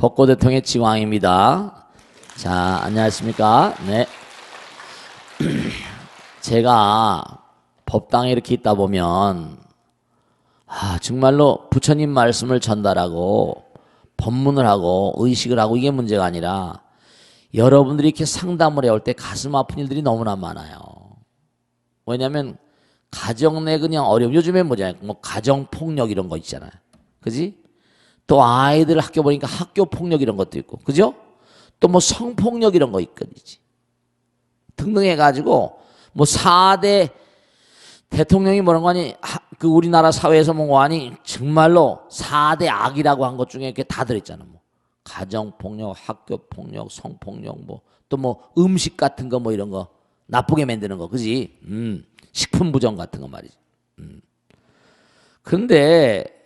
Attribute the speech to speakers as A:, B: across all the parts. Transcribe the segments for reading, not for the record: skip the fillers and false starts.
A: 벚꽃 대통의 지광입니다. 자, 안녕하십니까? 네. 제가 법당에 이렇게 있다 보면, 정말로 부처님 말씀을 전달하고, 법문을 하고, 의식을 하고, 이게 문제가 아니라, 여러분들이 이렇게 상담을 해올 때 가슴 아픈 일들이 너무나 많아요. 왜냐면, 가정 내 그냥 어려움, 요즘에 뭐잖아요. 뭐, 가정폭력 이런 거 있잖아요. 그지? 또 아이들 학교 보니까 학교 폭력 이런 것도 있고, 그죠? 또 뭐 성폭력 이런 거 있거든요. 등등 해가지고, 뭐 4대 대통령이 뭐라는 거니, 그 우리나라 사회에서 뭐 아니, 정말로 4대 악이라고 한 것 중에 이렇게 다 들어있잖아. 뭐. 가정폭력, 학교폭력, 성폭력, 뭐, 또 뭐 음식 같은 거 뭐 이런 거, 나쁘게 만드는 거, 그지? 식품 부정 같은 거 말이지. 근데,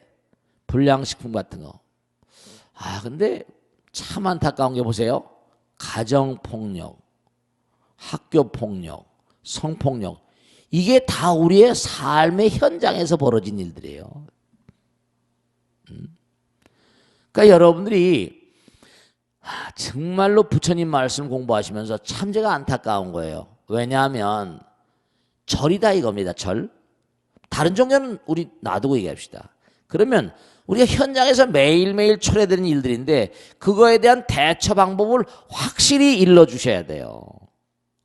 A: 불량식품 같은 거. 근데 참 안타까운 게 보세요. 가정폭력, 학교폭력, 성폭력. 이게 다 우리의 삶의 현장에서 벌어진 일들이에요. 그러니까 여러분들이 정말로 부처님 말씀 공부하시면서 참 제가 안타까운 거예요. 왜냐하면 절이다 이겁니다. 절. 다른 종교는 우리 놔두고 얘기합시다. 그러면 우리가 현장에서 매일매일 초래되는 일들인데 그거에 대한 대처 방법을 확실히 일러주셔야 돼요.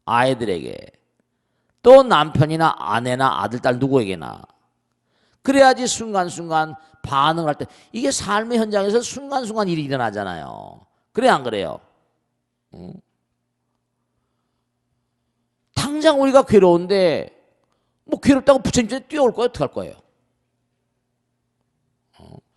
A: 아이들에게. 또 남편이나 아내나 아들, 딸 누구에게나. 그래야지 순간순간 반응을 할 때 이게 삶의 현장에서 순간순간 일이 일어나잖아요. 그래 안 그래요? 당장 우리가 괴로운데 뭐 괴롭다고 부처님한테 뛰어올 거예요? 어떡할 거예요?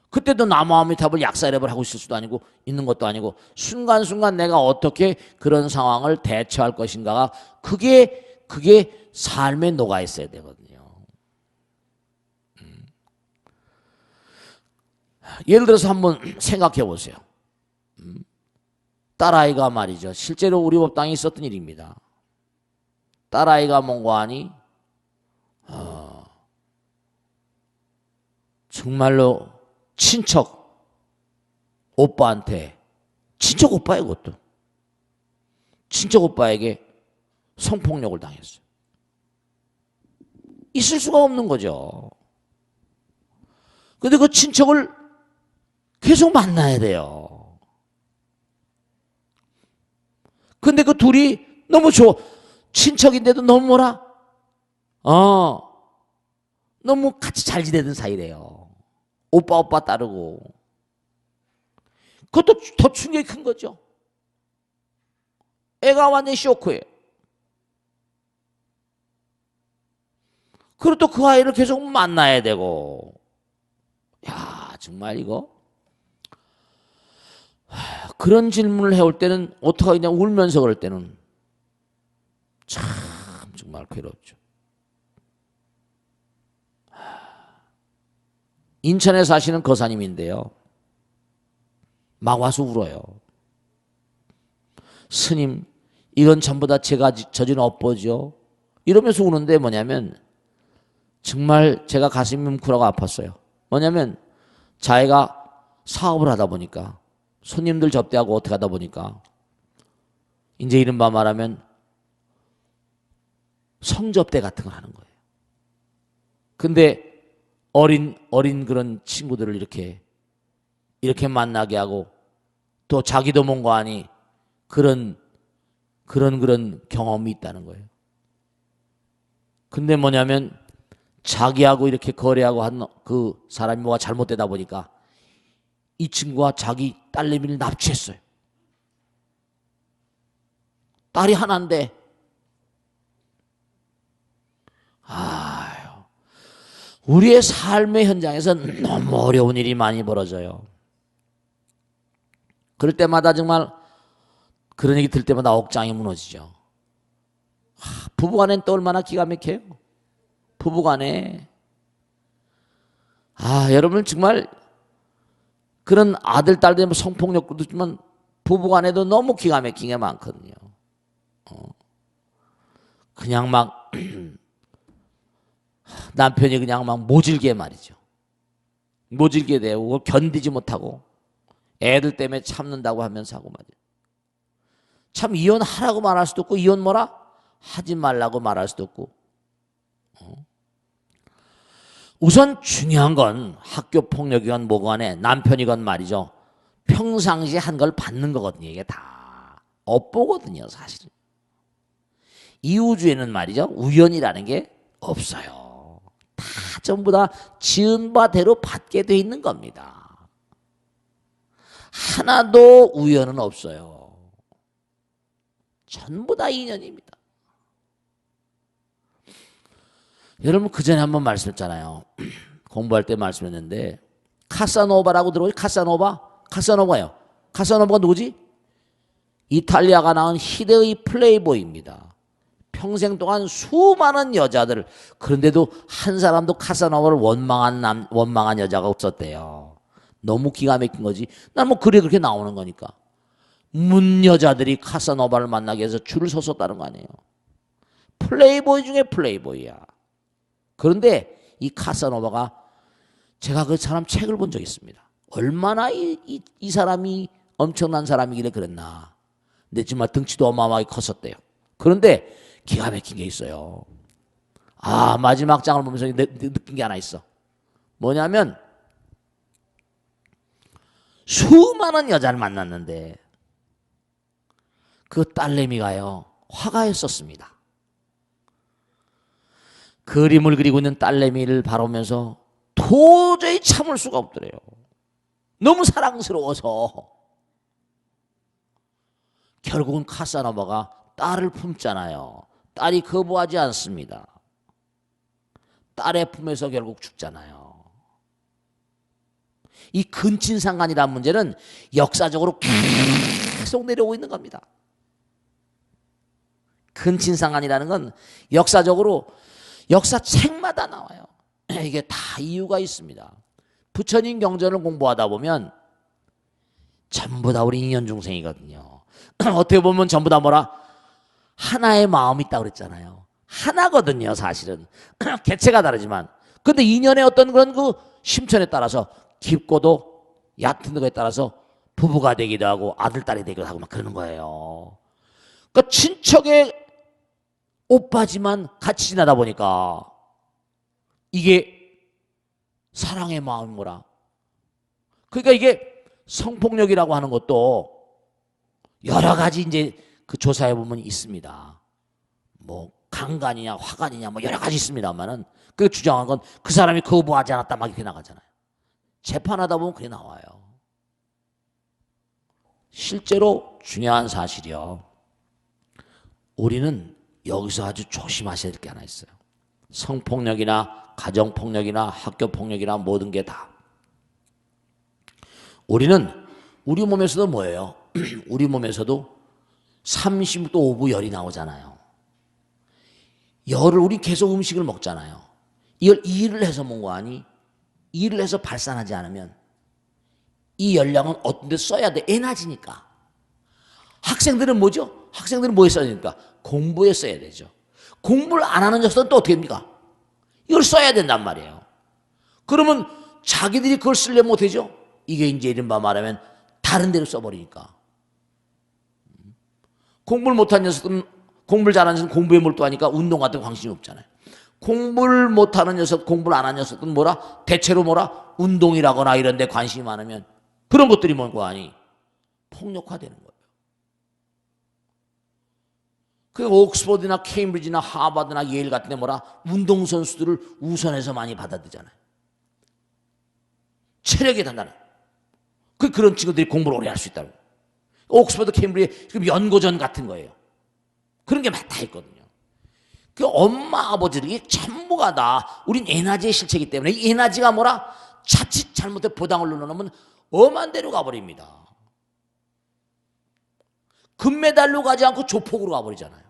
A: 그때도 나무아미탑을 약사랩을 하고 있을 수도 아니고 있는 것도 아니고 순간순간 내가 어떻게 그런 상황을 대처할 것인가가 그게 삶에 녹아 있어야 되거든요. 예를 들어서 한번 생각해 보세요. 딸아이가 말이죠. 실제로 우리 법당에 있었던 일입니다. 딸아이가 뭔가 하니 정말로 친척 오빠한테 친척 오빠예요. 그것도 친척 오빠에게 성폭력을 당했어요. 있을 수가 없는 거죠. 근데 그 친척을 계속 만나야 돼요. 근데 그 둘이 너무 좋아. 친척인데도 너무 뭐라? 너무 같이 잘 지내던 사이래요. 오빠 따르고. 그것도 더 충격이 큰 거죠. 애가 완전히 쇼크예요. 그리고 또 그 아이를 계속 만나야 되고. 야, 정말 이거. 그런 질문을 해올 때는 어떻게 하냐 울면서 그럴 때는 참 정말 괴롭죠. 인천에 사시는 거사님인데요. 막 와서 울어요. 스님, 이건 전부 다 제가 저지른 업보죠. 이러면서 우는데 뭐냐면 정말 제가 가슴이 뭉클하고 아팠어요. 뭐냐면 자기가 사업을 하다 보니까 손님들 접대하고 어떻게 하다 보니까 이제 이른바 말하면 성접대 같은 걸 하는 거예요. 근데 어린 그런 친구들을 이렇게 만나게 하고 또 자기도 뭔가 하니 그런 경험이 있다는 거예요. 근데 뭐냐면 자기하고 이렇게 거래하고 한 그 사람이 뭐가 잘못되다 보니까 이 친구가 자기 딸내미를 납치했어요. 딸이 하나인데 우리의 삶의 현장에서 너무 어려운 일이 많이 벌어져요. 그럴 때마다 정말 그런 얘기 들 때마다 억장이 무너지죠. 부부간엔 또 얼마나 기가 막혀요. 부부간에 여러분 정말 그런 아들 딸들 성폭력도 있지만 부부간에도 너무 기가 막힌 게 많거든요. 그냥 막 남편이 그냥 막 모질게 말이죠. 모질게 되고 견디지 못하고 애들 때문에 참는다고 하면 사고 맞아요. 참 이혼하라고 말할 수도 없고 이혼 뭐라? 하지 말라고 말할 수도 없고. 우선 중요한 건 학교 폭력이건 뭐건에 남편이건 말이죠. 평상시에 한 걸 받는 거거든요. 이게 다 업보거든요. 사실은. 이 우주에는 말이죠. 우연이라는 게 없어요. 다 전부 다 지은 바대로 받게 돼 있는 겁니다. 하나도 우연은 없어요. 전부 다 인연입니다. 여러분 그전에 한번 말씀했잖아요. 공부할 때 말씀했는데 카사노바라고 들어보죠? 카사노바요. 카사노바가 누구지? 이탈리아가 낳은 희대의 플레이보이입니다. 평생 동안 수많은 여자들, 그런데도 한 사람도 카사노바를 원망한 여자가 없었대요. 너무 기가 막힌 거지. 난 뭐 그래 그렇게 나오는 거니까. 문 여자들이 카사노바를 만나기 위해서 줄을 섰었다는 거 아니에요. 플레이보이 중에 플레이보이야. 그런데 이 카사노바가 제가 그 사람 책을 본 적이 있습니다. 얼마나 이 사람이 엄청난 사람이길래 그랬나. 근데 정말 등치도 어마어마하게 컸었대요. 그런데 기가 막힌 게 있어요. 아, 마지막 장을 보면서 느낀 게 하나 있어. 뭐냐면 수많은 여자를 만났는데 그 딸내미가요 화가였었습니다. 그림을 그리고 있는 딸내미를 바라보면서 도저히 참을 수가 없더래요. 너무 사랑스러워서. 결국은 카사노바가 딸을 품잖아요. 딸이 거부하지 않습니다. 딸의 품에서 결국 죽잖아요. 이 근친상간이라는 문제는 역사적으로 계속 내려오고 있는 겁니다. 근친상간이라는 건 역사적으로 역사책마다 나와요. 이게 다 이유가 있습니다. 부처님 경전을 공부하다 보면 전부 다 우리 인연중생이거든요. 어떻게 보면 전부 다 뭐라? 하나의 마음이 있다고 그랬잖아요. 하나거든요, 사실은. 개체가 다르지만. 근데 인연의 어떤 그런 그 심천에 따라서 깊고도 얕은 거에 따라서 부부가 되기도 하고 아들, 딸이 되기도 하고 막 그러는 거예요. 그러니까 친척의 오빠지만 같이 지나다 보니까 이게 사랑의 마음이 뭐라. 그러니까 이게 성폭력이라고 하는 것도 여러 가지 이제 그 조사해 보면 있습니다. 뭐 강간이냐 화간이냐 뭐 여러 가지 있습니다만은 그 주장한 건 그 사람이 거부하지 않았다 막 이렇게 나가잖아요. 재판하다 보면 그게 나와요. 실제로 중요한 사실이요. 우리는 여기서 아주 조심하셔야 될 게 하나 있어요. 성폭력이나 가정폭력이나 학교폭력이나 모든 게 다. 우리는 우리 몸에서도 뭐예요? 우리 몸에서도 30도 오브 열이 나오잖아요. 열을 우리 계속 음식을 먹잖아요. 이걸 일을 해서 먹은 거 아니? 일을 해서 발산하지 않으면 이 열량은 어떤 데 써야 돼? 에너지니까. 학생들은 뭐죠? 학생들은 뭐에 써야 되니까? 공부에 써야 되죠. 공부를 안 하는 녀석은 또 어떻게 됩니까? 이걸 써야 된단 말이에요. 그러면 자기들이 그걸 쓰려면 어떻게 되죠? 이게 이제 이른바 말하면 다른 데로 써버리니까. 공부를 못한 녀석은 공부를 잘하는 녀석은 공부에 몰두하니까 운동 같은 관심이 없잖아요. 공부를 못하는 녀석, 공부를 안 하는 녀석은 뭐라? 대체로 뭐라? 운동이라거나 이런 데 관심이 많으면 그런 것들이 뭔가 아니? 폭력화되는 거예요. 그 옥스퍼드나 케임브리지나 하버드나 예일 같은 데 뭐라? 운동선수들을 우선해서 많이 받아들잖아요. 체력이 단단해. 그런 친구들이 공부를 오래 할 수 있다고. 옥스퍼드, 케임브리지 연고전 같은 거예요. 그런 게 다 있거든요. 그 엄마, 아버지들이 전부가 다 우린 에너지의 실체이기 때문에 이 에너지가 뭐라? 자칫 잘못해 보당을 눌러놓으면 엄한 데로 가버립니다. 금메달로 가지 않고 조폭으로 가버리잖아요.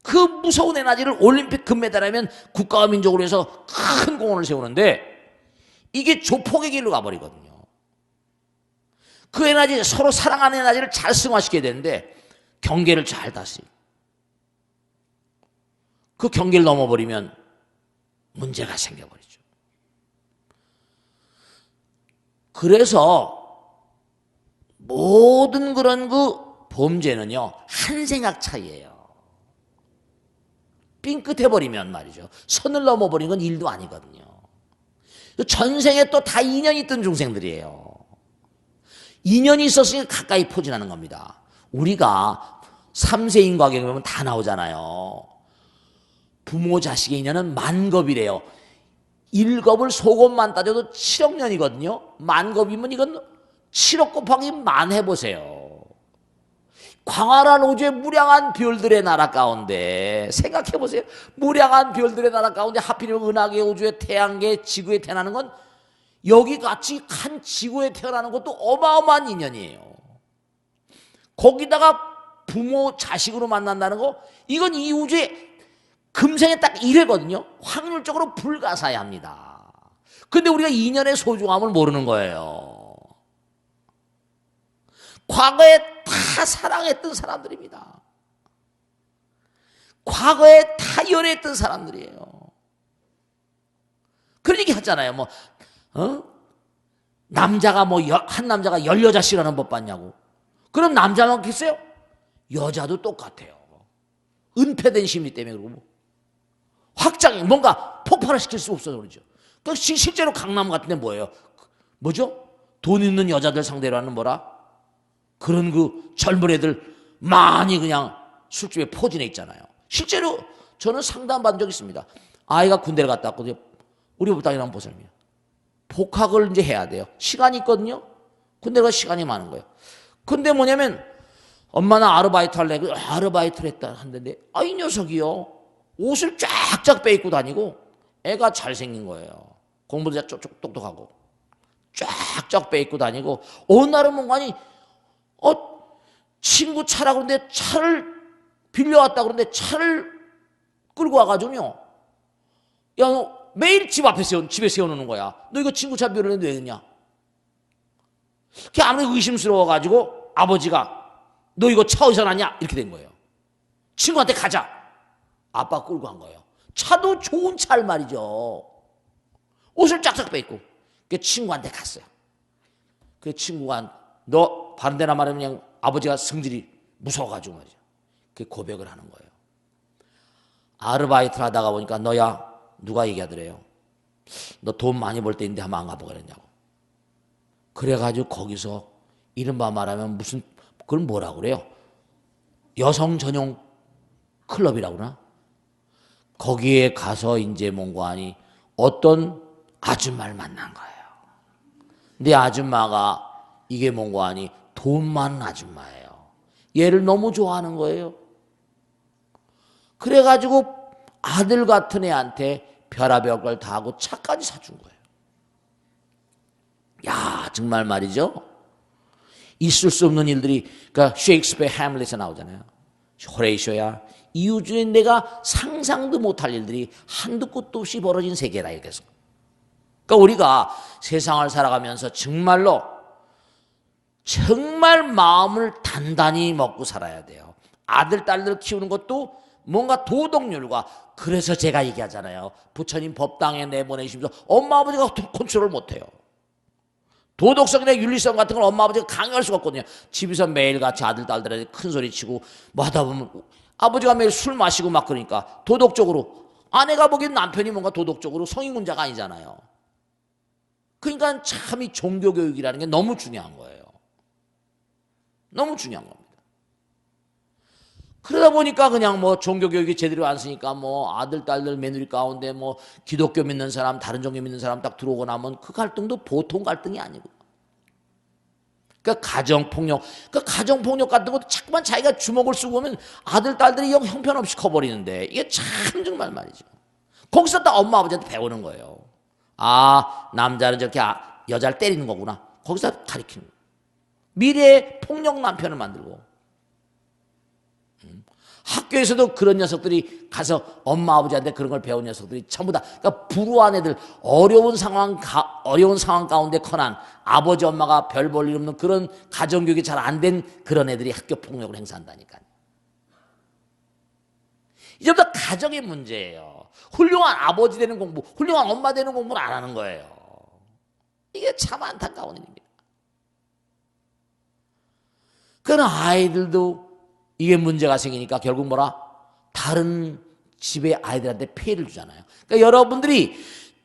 A: 그 무서운 에너지를 올림픽 금메달 하면 국가와 민족으로 해서 큰 공헌을 세우는데 이게 조폭의 길로 가버리거든요. 그 에너지, 서로 사랑하는 에너지를 잘 승화시켜야 되는데 경계를 잘 다스리고 그 경계를 넘어버리면 문제가 생겨버리죠. 그래서 모든 그런 그 범죄는요, 한 생각 차이예요. 삥끗해버리면 말이죠. 선을 넘어버린 건 일도 아니거든요. 전생에 또 다 인연이 있던 중생들이에요. 인연이 있었으니 가까이 포진하는 겁니다. 우리가 삼세인과경에 보면 다 나오잖아요. 부모 자식의 인연은 만겁이래요. 1겁을 속옷만 따져도 7억 년이거든요. 만겁이면 이건 7억 곱하기 만 해보세요. 광활한 우주의 무량한 별들의 나라 가운데 생각해보세요. 무량한 별들의 나라 가운데 하필이면 은하계 우주의 태양계 지구에 태어나는 건 여기 같이 한 지구에 태어나는 것도 어마어마한 인연이에요. 거기다가 부모 자식으로 만난다는 거, 이건 이 우주의 금생에 딱 1회거든요. 확률적으로 불가사의합니다. 근데 우리가 인연의 소중함을 모르는 거예요. 과거에 다 사랑했던 사람들입니다. 과거에 다 연애했던 사람들이에요. 그런 얘기 하잖아요. 남자가 한 남자가 10여자 싫어하는 법 봤냐고. 그럼 남자만 그랬어요? 여자도 똑같아요. 은폐된 심리 때문에 그러고. 확장이 뭔가 폭발을 시킬 수 없어서 그러죠. 그러니까 실제로 강남 같은 데 뭐예요? 뭐죠? 돈 있는 여자들 상대로 하는 뭐라? 그런 그 젊은 애들 많이 그냥 술집에 포진해 있잖아요. 실제로 저는 상담받은 적 있습니다. 아이가 군대를 갔다 왔거든요. 우리 부탁이랑 보세요. 복학을 이제 해야 돼요. 시간이 있거든요. 군대가 시간이 많은 거예요. 근데 뭐냐면 엄마는 아르바이트 할래. 아르바이트를 했다 한데 이 녀석이요. 옷을 쫙쫙 빼입고 다니고 애가 잘생긴 거예요. 공부도 똑똑하고 쫙쫙 빼입고 다니고 어느 날은 뭔가니 친구 차라고 그러는데 차를 빌려왔다 그러는데 차를 끌고 와가지고요. 야, 너 매일 집에 세워놓는 거야. 너 이거 친구 차 빌려는데 왜 그러냐? 그게 아무리 의심스러워가지고 아버지가 너 이거 차 어디서 났냐? 이렇게 된 거예요. 친구한테 가자. 아빠 끌고 간 거예요. 차도 좋은 차를 말이죠. 옷을 쫙쫙 빼입고. 그 친구한테 갔어요. 그 친구가 너 반대나 말하면 그냥 아버지가 성질이 무서워가지고 말이죠. 그 고백을 하는 거예요. 아르바이트를 하다가 보니까 너야 누가 얘기하더래요. 너 돈 많이 벌 때인데 한번 안 가보고 그랬냐고. 그래가지고 거기서 이른바 말하면 무슨 그걸 뭐라고 그래요? 여성 전용 클럽이라고 그러나? 거기에 가서 이제 뭔가 하니 어떤 아줌마를 만난 거예요. 근데 아줌마가 이게 뭔가 하니 돈 많은 아줌마예요. 얘를 너무 좋아하는 거예요. 그래가지고 아들 같은 애한테 별의별 걸 다 하고 차까지 사준 거예요. 야, 정말 말이죠. 있을 수 없는 일들이, 그러니까 셰익스피어 해밀릿에 나오잖아요. 호레이쇼야. 이 우주에 내가 상상도 못할 일들이 한두 끝도 없이 벌어진 세계라 이렇게서. 그러니까 우리가 세상을 살아가면서 정말 마음을 단단히 먹고 살아야 돼요. 아들, 딸들 키우는 것도 뭔가 도덕률과, 그래서 제가 얘기하잖아요. 부처님 법당에 내보내시면서 엄마 아버지가 컨트롤 못해요. 도덕성이나 윤리성 같은 걸 엄마 아버지가 강요할 수가 없거든요. 집에서 매일같이 아들, 딸들한테 큰 소리 치고 뭐 하다 보면 아버지가 매일 술 마시고 막 그러니까 도덕적으로, 아내가 보기엔 남편이 뭔가 도덕적으로 성인군자가 아니잖아요. 그러니까 참 이 종교교육이라는 게 너무 중요한 거예요. 너무 중요한 겁니다. 그러다 보니까 그냥 뭐 종교교육이 제대로 안 쓰니까 뭐 아들, 딸들 며느리 가운데 뭐 기독교 믿는 사람, 다른 종교 믿는 사람 딱 들어오고 나면 그 갈등도 보통 갈등이 아니고. 그러니까 가정폭력, 가정폭력 같은 것도 자꾸만 자기가 주먹을 쓰고 오면 아들, 딸들이 형편없이 커버리는데 이게 참 정말 말이죠. 거기서 딱 엄마, 아버지한테 배우는 거예요. 아, 남자는 저렇게 여자를 때리는 거구나. 거기서 가르치는 거예요. 미래의 폭력 남편을 만들고. 학교에서도 그런 녀석들이 가서 엄마 아버지한테 그런 걸 배운 녀석들이 전부 다, 그러니까 불우한 애들, 어려운 상황 가운데 커난 아버지 엄마가 별 볼 일 없는 그런 가정교육이 잘 안 된 그런 애들이 학교 폭력을 행사한다니까요. 이제부터 가정의 문제예요. 훌륭한 아버지 되는 공부, 훌륭한 엄마 되는 공부는 안 하는 거예요. 이게 참 안타까운 일입니다. 그러나 아이들도 이게 문제가 생기니까 결국 뭐라? 다른 집의 아이들한테 피해를 주잖아요. 그러니까 여러분들이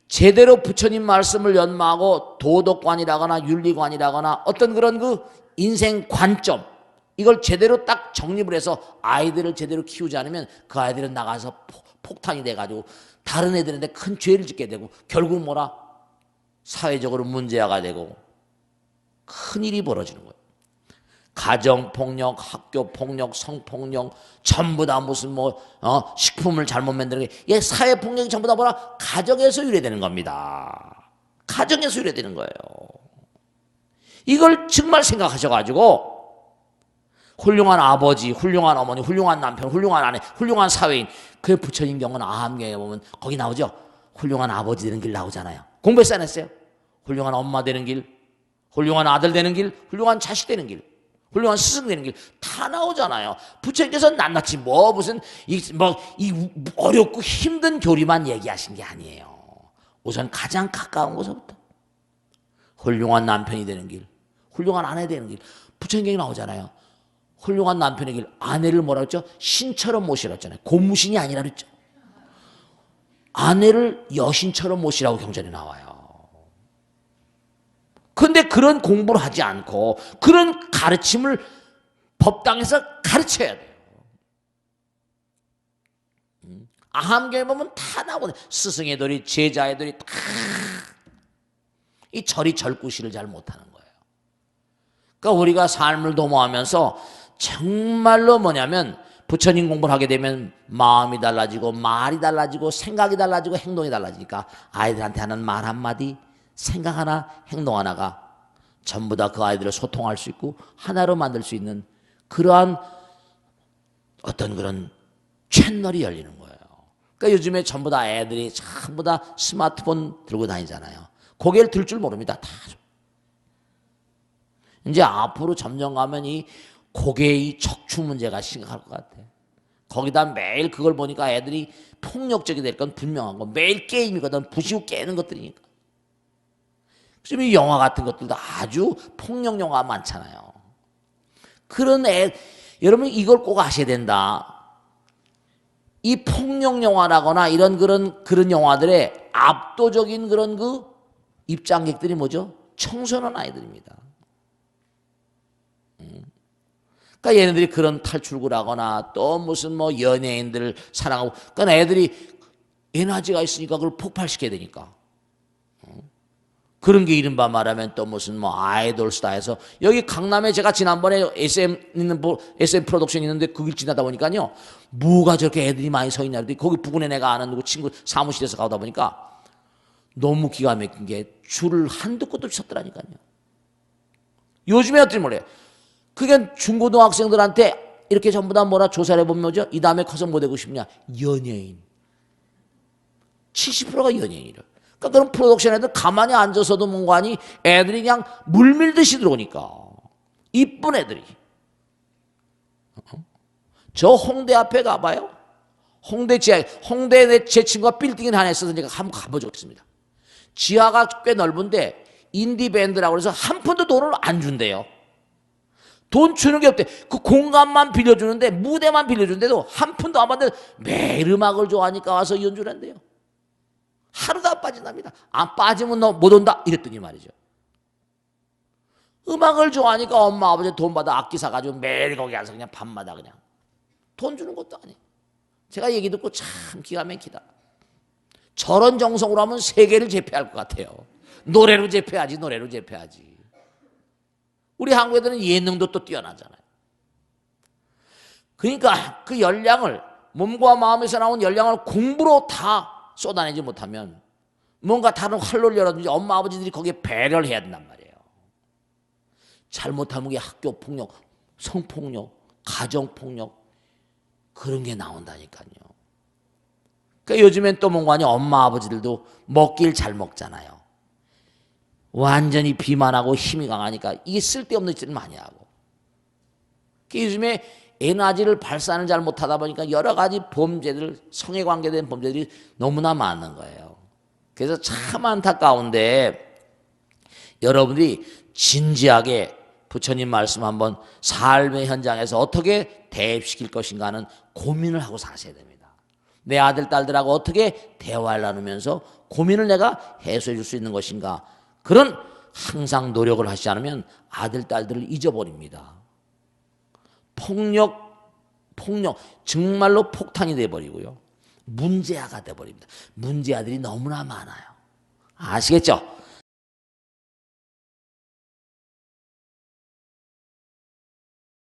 A: 제대로 부처님 말씀을 연마하고 도덕관이라거나 윤리관이라거나 어떤 그런 그 인생 관점, 이걸 제대로 딱 정립을 해서 아이들을 제대로 키우지 않으면 그 아이들은 나가서 폭탄이 돼가지고 다른 애들한테 큰 죄를 짓게 되고 결국 뭐라? 사회적으로 문제화가 되고 큰일이 벌어지는 거예요. 가정폭력, 학교폭력, 성폭력 전부 다 무슨 식품을 잘못 만드는 게 사회폭력이 전부 다 뭐라? 가정에서 유래되는 겁니다. 가정에서 유래되는 거예요. 이걸 정말 생각하셔가지고 훌륭한 아버지, 훌륭한 어머니, 훌륭한 남편, 훌륭한 아내, 훌륭한 사회인, 그 부처님 경은 아함경에 보면 거기 나오죠. 훌륭한 아버지 되는 길 나오잖아요. 공부했어요 안 했어요? 훌륭한 엄마 되는 길, 훌륭한 아들 되는 길, 훌륭한 자식 되는 길, 훌륭한 스승 되는 길 다 나오잖아요. 부처님께서 낱낱이 무슨 이 어렵고 힘든 교리만 얘기하신 게 아니에요. 우선 가장 가까운 곳부터 훌륭한 남편이 되는 길, 훌륭한 아내 되는 길, 부처님경에 나오잖아요. 훌륭한 남편의 길, 아내를 뭐라 그랬죠? 신처럼 모시라고 했잖아요. 고무신이 아니라 그랬죠. 아내를 여신처럼 모시라고 경전에 나와요. 그런데 그런 공부를 하지 않고 그런 가르침을 법당에서 가르쳐야 돼요. 아함경에 보면 다 나오거든요. 스승의 도리, 제자의 도리 다. 이 절이 절구시를 잘 못하는 거예요. 그러니까 우리가 삶을 도모하면서 정말로 뭐냐면 부처님 공부를 하게 되면 마음이 달라지고 말이 달라지고 생각이 달라지고 행동이 달라지니까 아이들한테 하는 말 한마디, 생각 하나, 행동 하나가 전부 다 그 아이들을 소통할 수 있고 하나로 만들 수 있는 그러한 어떤 그런 채널이 열리는 거예요. 그러니까 요즘에 전부 다 애들이 전부 다 스마트폰 들고 다니잖아요. 고개를 들 줄 모릅니다. 다. 이제 앞으로 점점 가면 이 고개의 척추 문제가 심각할 것 같아. 거기다 매일 그걸 보니까 애들이 폭력적이 될 건 분명한 거. 매일 게임이거든. 부시고 깨는 것들이니까. 지금 이 영화 같은 것들도 아주 폭력 영화 많잖아요. 그런 여러분 이걸 꼭 아셔야 된다. 이 폭력 영화라거나 이런 그런 영화들의 압도적인 그런 그 입장객들이 뭐죠? 청소년 아이들입니다. 그러니까 얘네들이 그런 탈출구를 하거나 또 무슨 연예인들을 사랑하고, 그러니까 애들이 에너지가 있으니까 그걸 폭발시켜야 되니까. 그런 게 이른바 말하면 또 무슨 아이돌 스타에서 여기 강남에 제가 지난번에 SM 프로덕션 있는데 거길 지나다 보니까요. 뭐가 저렇게 애들이 많이 서 있냐 그랬더니 거기 부근에 내가 아는 누구 친구 사무실에서 가다 보니까 너무 기가 막힌 게 줄을 한두 곳도 쳤더라니까요. 요즘에 어떻게 몰라요. 그게 중고등학생들한테 이렇게 전부 다 뭐라 조사를 해보면 뭐죠? 이 다음에 커서 뭐 되고 싶냐? 연예인. 70%가 연예인이래. 그러니까 그런 프로덕션 애들 가만히 앉아서도 뭔가니 애들이 그냥 물밀듯이 들어오니까. 이쁜 애들이. 저 홍대 앞에 가봐요. 홍대 지하에, 홍대에 제 친구가 빌딩에 하나 있어서 제가 한번 가본 적 있습니다. 지하가 꽤 넓은데 인디밴드라고 해서 한 푼도 돈을 안 준대요. 돈 주는 게 없대. 그 공간만 빌려주는데, 무대만 빌려주는데도 한 푼도 안 받는데 매일 음악을 좋아하니까 와서 연주를 한대요. 하루도 안 빠진답니다. 안 빠지면 너 못 온다 이랬더니 말이죠. 음악을 좋아하니까 엄마 아버지 돈 받아 악기 사가지고 매일 거기 가서 그냥 밤마다 그냥 돈 주는 것도 아니에요. 제가 얘기 듣고 참 기가 막히다. 저런 정성으로 하면 세계를 제패할 것 같아요. 노래로 제패하지, 노래로 제패하지. 우리 한국 애들은 예능도 또 뛰어나잖아요. 그러니까 그 열량을, 몸과 마음에서 나온 열량을 공부로 다 쏟아내지 못하면 뭔가 다른 활로를 열어든지 엄마 아버지들이 거기에 배려를 해야 된단 말이에요. 잘못하면 학교 폭력, 성폭력, 가정폭력 그런 게 나온다니까요. 그러니까 요즘엔 또 뭔가니 엄마 아버지들도 먹길 잘 먹잖아요. 완전히 비만하고 힘이 강하니까 이게 쓸데없는 짓을 많이 하고. 그러니까 요즘에 에너지를 발산을 잘 못하다 보니까 여러 가지 범죄들, 성에 관계된 범죄들이 너무나 많은 거예요. 그래서 참 안타까운데 여러분들이 진지하게 부처님 말씀 한번 삶의 현장에서 어떻게 대입시킬 것인가 하는 고민을 하고 사셔야 됩니다. 내 아들, 딸들하고 어떻게 대화를 나누면서 고민을 내가 해소해 줄 수 있는 것인가. 그런 항상 노력을 하시지 않으면 아들, 딸들을 잊어버립니다. 폭력, 정말로 폭탄이 돼버리고요. 문제아가 돼버립니다. 문제아들이 너무나 많아요. 아시겠죠?